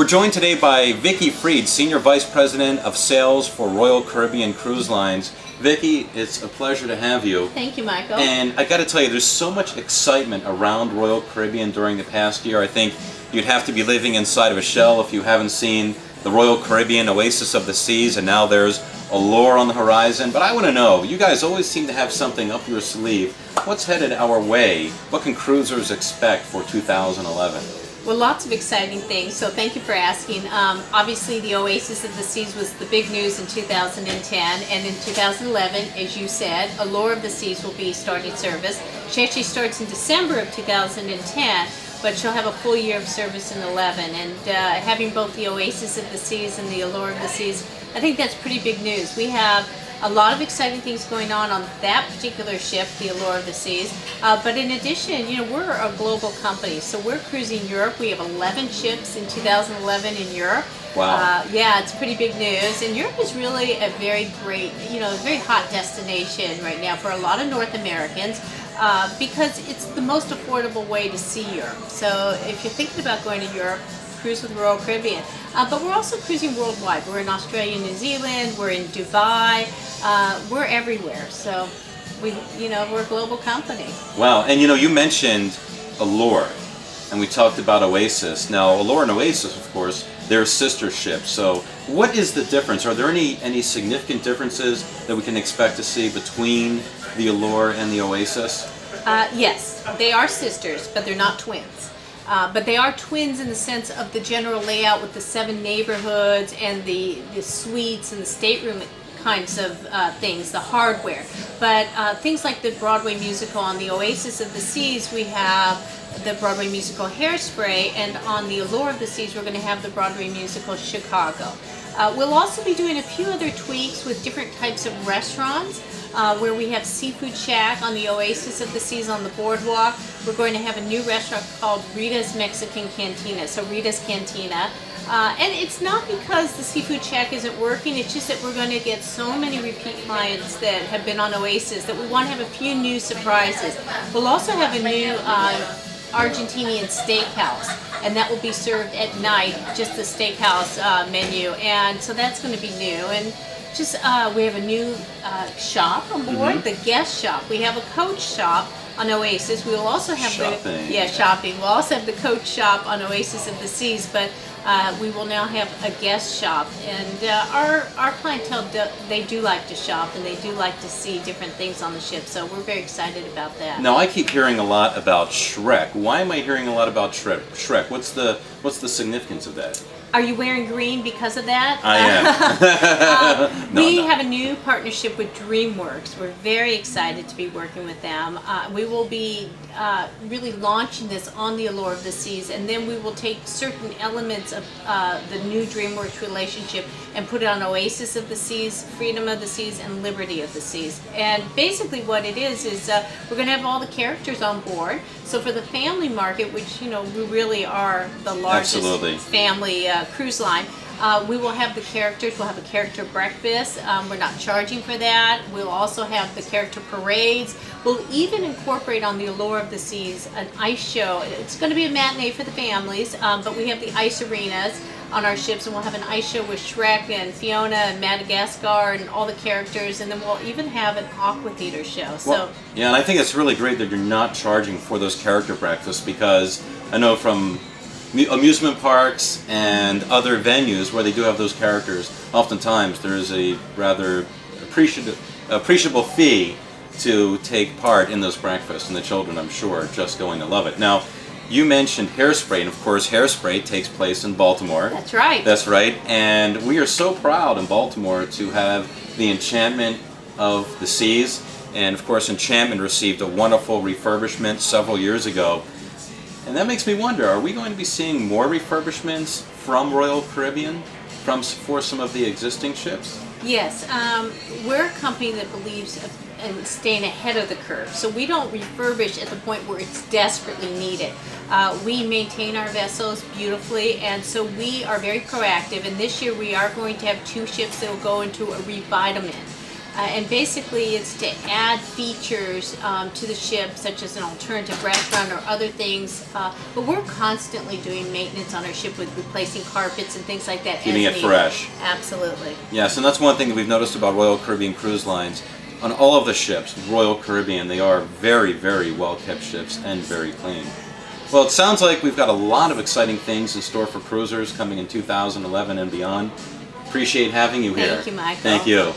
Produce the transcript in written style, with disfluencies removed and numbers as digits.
We're joined today by Vicki Freed, Senior Vice President of Sales for Royal Caribbean Cruise Lines. Vicki, it's a pleasure to have you. Thank you, Michael. And I got to tell you, there's so much excitement around Royal Caribbean during the past year. I think you'd have to be living inside of a shell if you haven't seen the Royal Caribbean Oasis of the Seas, and now there's Allure on the horizon. But I want to know, you guys always seem to have something up your sleeve. What's headed our way? What can cruisers expect for 2011? Well, lots of exciting things, so thank you for asking. Obviously, the Oasis of the Seas was the big news in 2010, and in 2011, as you said, Allure of the Seas will be starting service. She actually starts in December of 2010, but she'll have a full year of service in 11. And having both the Oasis of the Seas and the Allure of the Seas, I think that's pretty big news. We have a lot of exciting things going on that particular ship, the Allure of the Seas. But in addition, you know, we're a global company, so we're cruising Europe. We have 11 ships in 2011 in Europe. Wow. Yeah, it's pretty big news. And Europe is really a very great, you know, very hot destination right now for a lot of North Americans. Because it's the most affordable way to see Europe. So if you're thinking about going to Europe, cruise with Royal Caribbean. But we're also cruising worldwide. We're in Australia, New Zealand, we're in Dubai, we're everywhere. So we're a global company. Wow, and you mentioned Allure, and we talked about Oasis. Now, Allure and Oasis, of course, they're sister ships. So what is the difference? Are there any significant differences that we can expect to see between the Allure and the Oasis? Yes, they are sisters, but they're not twins. But they are twins in the sense of the general layout with the 7 neighborhoods and the suites and the stateroom kinds of things, the hardware. But things like the Broadway musical on the Oasis of the Seas, we have the Broadway musical Hairspray, and on the Allure of the Seas, we're going to have the Broadway musical Chicago. We'll also be doing a few other tweaks with different types of restaurants, where we have Seafood Shack on the Oasis of the Seas on the boardwalk. We're going to have a new restaurant called Rita's Mexican Cantina, so Rita's Cantina. And it's not because the Seafood Shack isn't working, it's just that we're going to get so many repeat clients that have been on Oasis that we want to have a few new surprises. We'll also have a new Argentinian steakhouse, and that will be served at night, just the steakhouse menu, and so that's going to be new. And just we have a new shop on board, the guest shop. We have a coach shop on Oasis. We will also have shopping. We'll also have the coach shop on Oasis of the Seas, but we will now have a guest shop. And our clientele, they do like to shop, and they do like to see different things on the ship. So we're very excited about that. Now, I keep hearing a lot about Shrek. Why am I hearing a lot about Shrek? What's the significance of that? Are you wearing green because of that? I am. We have a new partnership with DreamWorks. We're very excited to be working with them. We will be really launching this on the Allure of the Seas, and then we will take certain elements of the new DreamWorks relationship and put it on Oasis of the Seas, Freedom of the Seas, and Liberty of the Seas. And basically what it is we're going to have all the characters on board. So for the family market, which, we really are the largest family cruise line, we will have the characters. We'll have a character breakfast. We're not charging for that. We'll also have the character parades. We'll even incorporate on the Allure of the Seas an ice show. It's going to be a matinee for the families, but we have the ice arenas on our ships, and we'll have an ice show with Shrek and Fiona and Madagascar and all the characters, and then we'll even have an aqua theater show. Yeah, and I think it's really great that you're not charging for those character breakfasts, because I know from amusement parks and other venues where they do have those characters, oftentimes there's a rather appreciable fee to take part in those breakfasts, and the children, I'm sure, are just going to love it. Now, you mentioned Hairspray, and of course Hairspray takes place in Baltimore. That's right. That's right, and we are so proud in Baltimore to have the Enchantment of the Seas, and of course Enchantment received a wonderful refurbishment several years ago. And that makes me wonder, are we going to be seeing more refurbishments from Royal Caribbean for some of the existing ships? Yes, we're a company that believes in staying ahead of the curve. So we don't refurbish at the point where it's desperately needed. We maintain our vessels beautifully, and so we are very proactive. And this year we are going to have 2 ships that will go into a revitamin. And basically it's to add features to the ship, such as an alternative restaurant or other things. But we're constantly doing maintenance on our ship with replacing carpets and things like that. Keeping it fresh. Absolutely. Yes, and that's one thing that we've noticed about Royal Caribbean Cruise Lines. On all of the ships, Royal Caribbean, they are very, very well kept ships and very clean. Well, it sounds like we've got a lot of exciting things in store for cruisers coming in 2011 and beyond. Appreciate having you here. Thank you, Michael. Thank you.